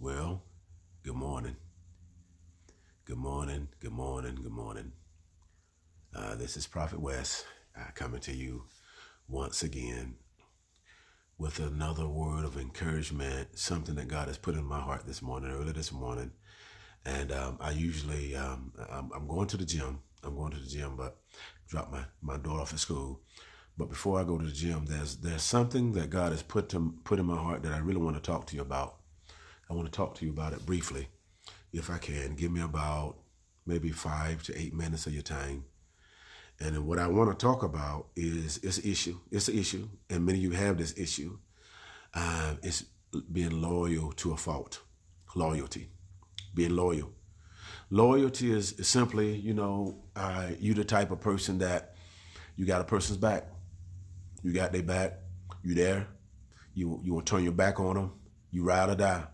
Well, good morning. Good morning. Good morning. Good morning. This is Prophet West coming to you once again with another word of encouragement, something that God has put in my heart early this morning. And I usually, I'm going to the gym. But drop my daughter off at school. But before I go to the gym, there's something that God has put in my heart that I really want to talk to you about. I want to talk to you about it briefly, if I can. Give me about maybe 5 to 8 minutes of your time. And then what I want to talk about is it's an issue. It's an issue, and many of you have this issue. It's being loyal to a fault. Loyalty. Being loyal. Loyalty is simply, you the type of person that you got a person's back. You got their back. You there. You want to turn your back on them. You ride or die.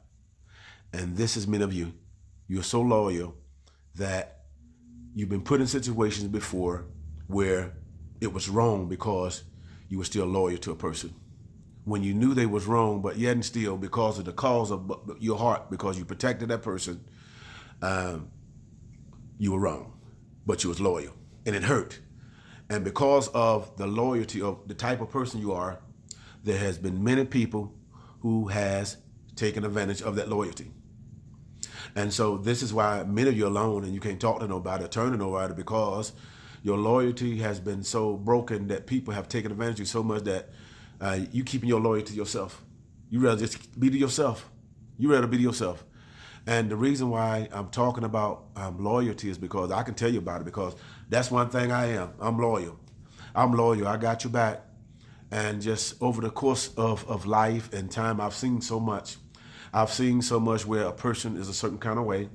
And this is many of you. You're so loyal that you've been put in situations before where it was wrong because you were still loyal to a person. When you knew they was wrong, but yet and still, because of the cause of your heart, because you protected that person, you were wrong, but you was loyal, and it hurt. And because of the loyalty of the type of person you are, there has been many people who has taken advantage of that loyalty. And so this is why many of you are alone and you can't talk to nobody or turn to nobody, because your loyalty has been so broken that people have taken advantage of you so much that you keeping your loyalty to yourself. You rather just be to yourself. You rather be to yourself. And the reason why I'm talking about loyalty is because I can tell you about it, because that's one thing I am. I'm loyal. I'm loyal. I got your back. And just over the course of life and time, I've seen so much. I've seen so much where a person is a certain kind of way,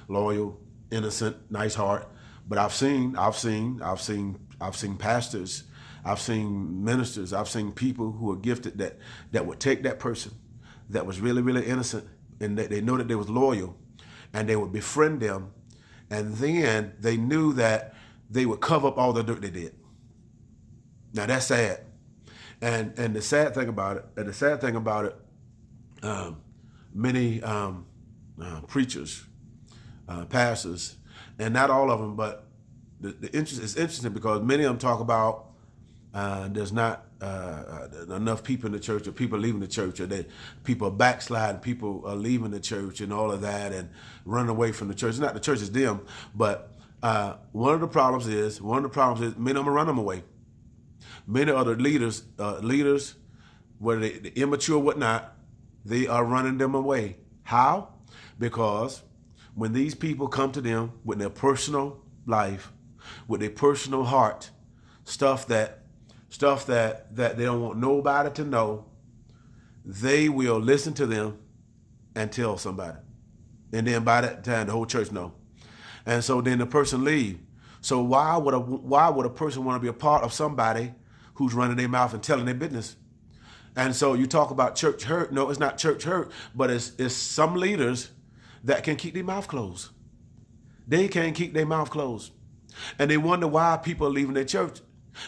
loyal, innocent, nice heart. But I've seen pastors, I've seen ministers, I've seen people who are gifted that would take that person that was really, really innocent, and they know that they was loyal, and they would befriend them, and then they knew that they would cover up all the dirt they did. Now that's sad. And the sad thing about it, many preachers, pastors, and not all of them, but the interest is interesting because many of them talk about there's not enough people in the church, or people leaving the church, or that people are backsliding, people are leaving the church and all of that and running away from the church. It's not the church is them, but one of the problems is many of them are running them away. Many other leaders, whether they immature or whatnot, they are running them away. How? Because when these people come to them with their personal life, with their personal heart, stuff that they don't want nobody to know, they will listen to them and tell somebody. And then by that time, the whole church know. And so then the person leave. So why would a person want to be a part of somebody who's running their mouth and telling their business? And so you talk about church hurt. No, it's not church hurt, but it's some leaders that can keep their mouth closed. They can't keep their mouth closed. And they wonder why people are leaving their church.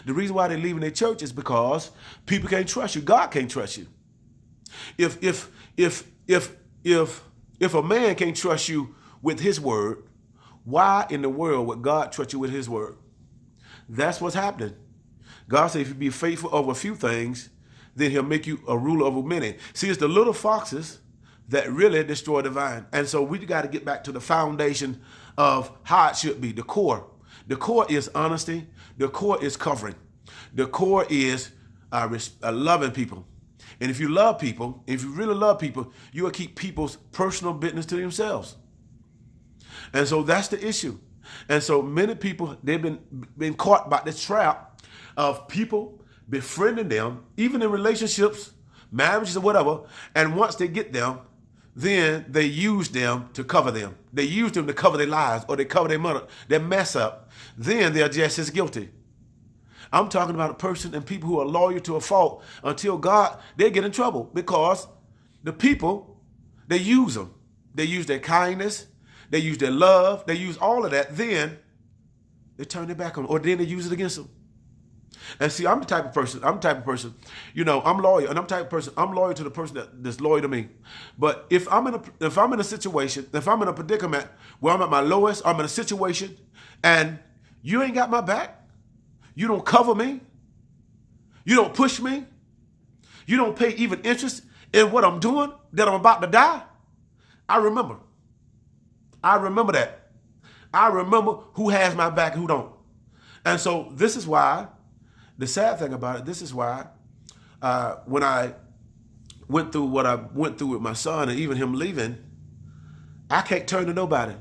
The reason why they're leaving their church is because people can't trust you. God can't trust you. If a man can't trust you with his word, why in the world would God trust you with his word? That's what's happening. God said if you be faithful over a few things, then he'll make you a ruler over many. See, it's the little foxes that really destroy the vine. And so we got to get back to the foundation of how it should be, the core. The core is honesty. The core is covering. The core is loving people. And if you love people, if you really love people, you will keep people's personal business to themselves. And so that's the issue. And so many people, they've been caught by this trap of people befriending them, even in relationships, marriages or whatever. And once they get them, then they use them to cover them. They use them to cover their lies, or they cover their mess up. Then they're just as guilty. I'm talking about a person and people who are loyal to a fault until God, they get in trouble because the people, they use them. They use their kindness. They use their love. They use all of that. Then they turn their back on them, or then they use it against them. And see, I'm the type of person, I'm loyal, and I'm the type of person, I'm loyal to the person that's loyal to me. But if I'm in a situation, if I'm in a predicament where I'm at my lowest, I'm in a situation, and you ain't got my back, you don't cover me, you don't push me, you don't pay even interest in what I'm doing, that I'm about to die, I remember that. I remember who has my back and who don't. And so this is why, the sad thing about it, this is why when I went through what I went through with my son and even him leaving, I can't turn to nobody.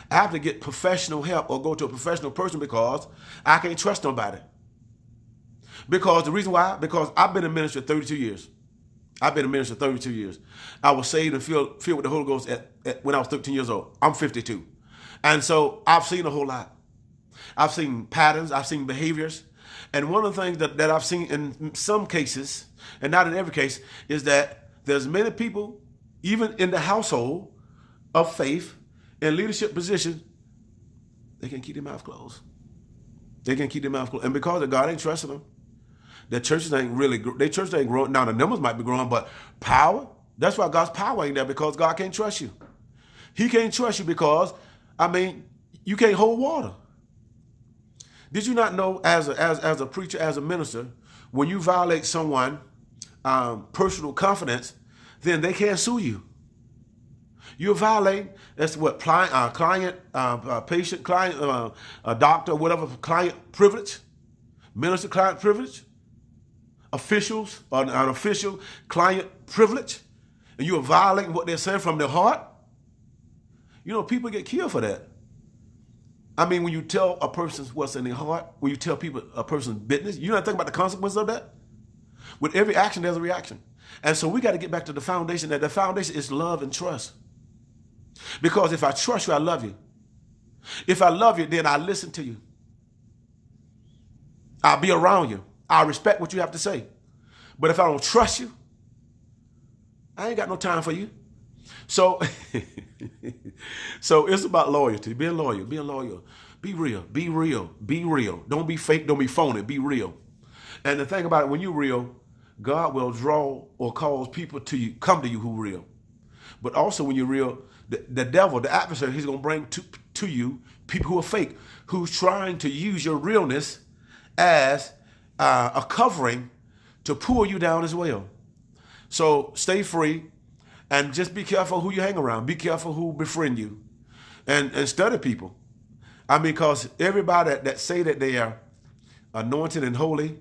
I have to get professional help or go to a professional person because I can't trust nobody. Because the reason why, because I've been in ministry 32 years. I've been in ministry 32 years. I was saved and filled with the Holy Ghost when I was 13 years old. I'm 52. And so I've seen a whole lot. I've seen patterns, I've seen behaviors. And one of the things that I've seen in some cases, and not in every case, is that there's many people, even in the household of faith, in leadership positions, they can keep their mouth closed. They can keep their mouth closed. And because God ain't trusting them, their churches ain't growing. Now the numbers might be growing, but power, that's why God's power ain't there, because God can't trust you. He can't trust you because, you can't hold water. Did you not know, as a preacher, as a minister, when you violate someone's personal confidence, then they can't sue you. You're violating, that's what, patient, client, doctor, whatever, client privilege, minister client privilege, officials, or an official client privilege, and you are violating what they're saying from their heart. People get killed for that. When you tell a person what's in their heart, when you tell people a person's business, you not think about the consequences of that? With every action, there's a reaction. And so we got to get back to the foundation, that the foundation is love and trust. Because if I trust you, I love you. If I love you, then I listen to you. I'll be around you. I respect what you have to say. But if I don't trust you, I ain't got no time for you. So, so it's about loyalty, being loyal, be real. Don't be fake, don't be phony, be real. And the thing about it, when you're real, God will draw or cause people to come to you who are real. But also when you're real, the devil, the adversary, he's going to bring to you people who are fake, who's trying to use your realness as a covering to pull you down as well. So stay free. And just be careful who you hang around. Be careful who befriend you. And study people. Because everybody that say that they are anointed and holy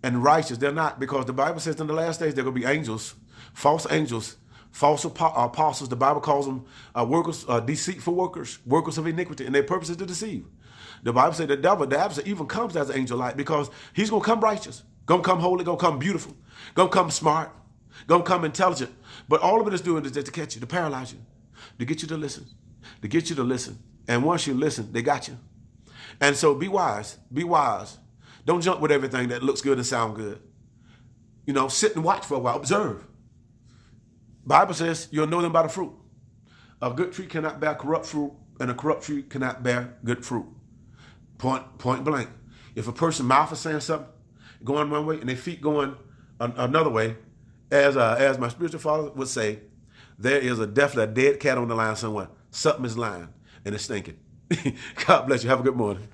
and righteous, they're not. Because the Bible says in the last days there are going to be angels, false apostles. The Bible calls them workers, deceitful workers of iniquity. And their purpose is to deceive. The Bible says the adversary even comes as an angel light, because he's going to come righteous, going to come holy, going to come beautiful, going to come smart, going to come intelligent. But all of it is doing is just to catch you, to paralyze you, to get you to listen, And once you listen, they got you. And so be wise. Don't jump with everything that looks good and sound good. Sit and watch for a while, observe. Bible says you'll know them by the fruit. A good tree cannot bear corrupt fruit, and a corrupt tree cannot bear good fruit. Point blank. If a person's mouth is saying something, going one way, and their feet going another way, as my spiritual father would say, there is definitely a dead cat on the line somewhere. Something is lying, and it's stinking. God bless you. Have a good morning.